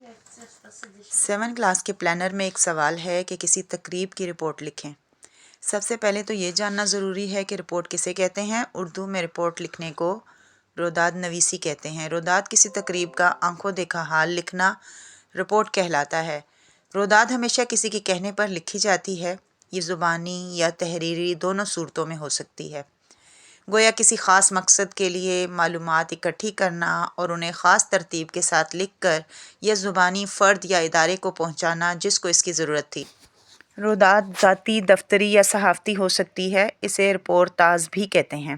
7 class کے planner میں ایک سوال ہے کہ کسی تقریب کی رپورٹ لکھیں۔ سب سے پہلے تو یہ جاننا ضروری ہے کہ رپورٹ کسے کہتے ہیں۔ اردو میں رپورٹ لکھنے کو روداد نویسی کہتے ہیں۔ روداد کسی تقریب کا آنکھوں دیکھا حال لکھنا رپورٹ کہلاتا ہے۔ روداد ہمیشہ کسی کے کہنے پر لکھی جاتی ہے۔ یہ زبانی یا تحریری دونوں صورتوں میں ہو سکتی ہے۔ گویا کسی خاص مقصد کے لیے معلومات اکٹھی کرنا اور انہیں خاص ترتیب کے ساتھ لکھ کر یا زبانی فرد یا ادارے کو پہنچانا جس کو اس کی ضرورت تھی۔ روداد ذاتی، دفتری یا صحافتی ہو سکتی ہے۔ اسے رپورٹ تاز بھی کہتے ہیں۔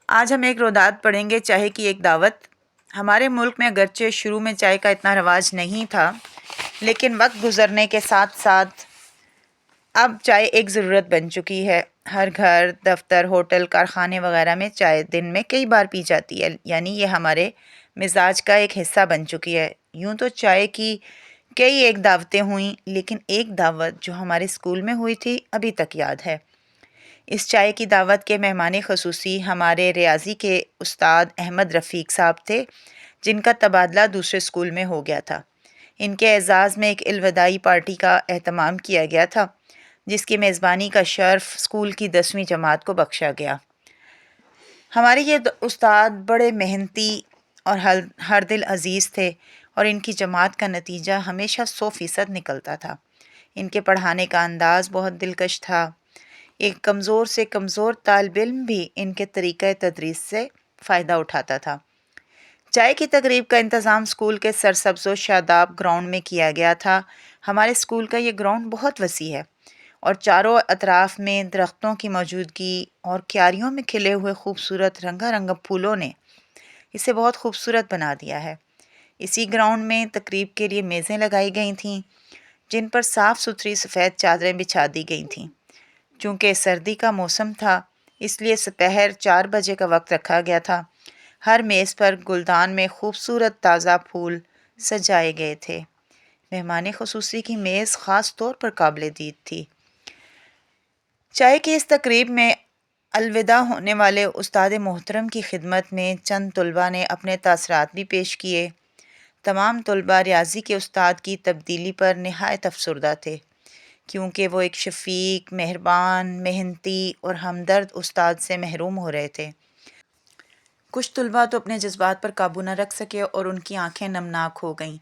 آج ہم ایک روداد پڑھیں گے، چائے کی ایک دعوت۔ ہمارے ملک میں اگرچہ شروع میں چائے کا اتنا رواج نہیں تھا، لیکن وقت گزرنے کے ساتھ ساتھ اب چائے ایک ضرورت بن چکی ہے۔ ہر گھر، دفتر، ہوٹل، کارخانے وغیرہ میں چائے دن میں کئی بار پی جاتی ہے، یعنی یہ ہمارے مزاج کا ایک حصہ بن چکی ہے۔ یوں تو چائے کی کئی ایک دعوتیں ہوئیں، لیکن ایک دعوت جو ہمارے اسکول میں ہوئی تھی ابھی تک یاد ہے۔ اس چائے کی دعوت کے مہمان خصوصی ہمارے ریاضی کے استاد احمد رفیق صاحب تھے، جن کا تبادلہ دوسرے اسکول میں ہو گیا تھا۔ ان کے اعزاز میں ایک الوداعی پارٹی کا اہتمام کیا گیا تھا، جس کی میزبانی کا شرف اسکول کی 10ویں جماعت کو بخشا گیا۔ ہمارے یہ استاد بڑے محنتی اور ہر دل عزیز تھے، اور ان کی جماعت کا نتیجہ ہمیشہ 100% نکلتا تھا۔ ان کے پڑھانے کا انداز بہت دلکش تھا۔ ایک کمزور سے کمزور طالب علم بھی ان کے طریقہ تدریس سے فائدہ اٹھاتا تھا۔ چائے کی تقریب کا انتظام اسکول کے سرسبز و شاداب گراؤنڈ میں کیا گیا تھا۔ ہمارے اسکول کا یہ گراؤنڈ بہت وسیع ہے، اور چاروں اطراف میں درختوں کی موجودگی اور کیاریوں میں کھلے ہوئے خوبصورت رنگا رنگ پھولوں نے اسے بہت خوبصورت بنا دیا ہے۔ اسی گراؤنڈ میں تقریب کے لیے میزیں لگائی گئی تھیں، جن پر صاف ستھری سفید چادریں بچھا دی گئی تھیں۔ چونکہ سردی کا موسم تھا، اس لیے سپہر 4 بجے کا وقت رکھا گیا تھا۔ ہر میز پر گلدان میں خوبصورت تازہ پھول سجائے گئے تھے۔ مہمان خصوصی کی میز خاص طور پر قابل دید تھی۔ چائے کی اس تقریب میں الوداع ہونے والے استاد محترم کی خدمت میں چند طلباء نے اپنے تاثرات بھی پیش کیے۔ تمام طلباء ریاضی کے استاد کی تبدیلی پر نہایت افسردہ تھے، کیونکہ وہ ایک شفیق، مہربان، محنتی اور ہمدرد استاد سے محروم ہو رہے تھے۔ کچھ طلباء تو اپنے جذبات پر قابو نہ رکھ سکے اور ان کی آنکھیں نمناک ہو گئیں۔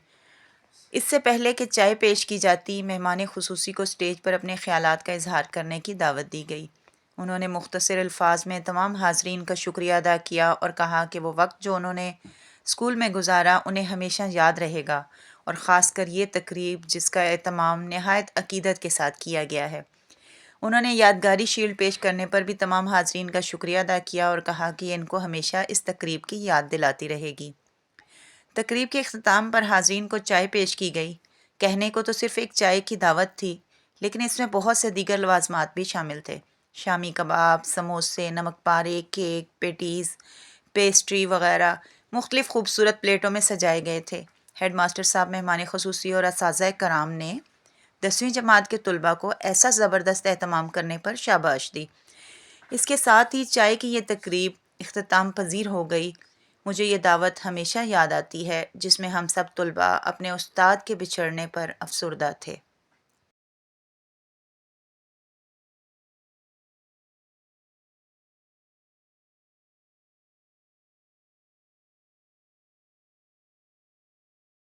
اس سے پہلے کہ چائے پیش کی جاتی، مہمان خصوصی کو اسٹیج پر اپنے خیالات کا اظہار کرنے کی دعوت دی گئی۔ انہوں نے مختصر الفاظ میں تمام حاضرین کا شکریہ ادا کیا اور کہا کہ وہ وقت جو انہوں نے اسکول میں گزارا انہیں ہمیشہ یاد رہے گا، اور خاص کر یہ تقریب جس کا اہتمام نہایت عقیدت کے ساتھ کیا گیا ہے۔ انہوں نے یادگاری شیلڈ پیش کرنے پر بھی تمام حاضرین کا شکریہ ادا کیا اور کہا کہ یہ ان کو ہمیشہ اس تقریب کی یاد دلاتی رہے گی۔ تقریب کے اختتام پر حاضرین کو چائے پیش کی گئی۔ کہنے کو تو صرف ایک چائے کی دعوت تھی، لیکن اس میں بہت سے دیگر لوازمات بھی شامل تھے۔ شامی کباب، سموسے، نمک پارے، کیک، پیٹیز، پیسٹری وغیرہ مختلف خوبصورت پلیٹوں میں سجائے گئے تھے۔ ہیڈ ماسٹر صاحب، مہمان خصوصی اور اساتذہ کرام نے 10ویں جماعت کے طلباء کو ایسا زبردست اہتمام کرنے پر شاباش دی۔ اس کے ساتھ ہی چائے کی یہ تقریب اختتام پذیر ہو گئی۔ مجھے یہ دعوت ہمیشہ یاد آتی ہے، جس میں ہم سب طلباء اپنے استاد کے بچھڑنے پر افسردہ تھے۔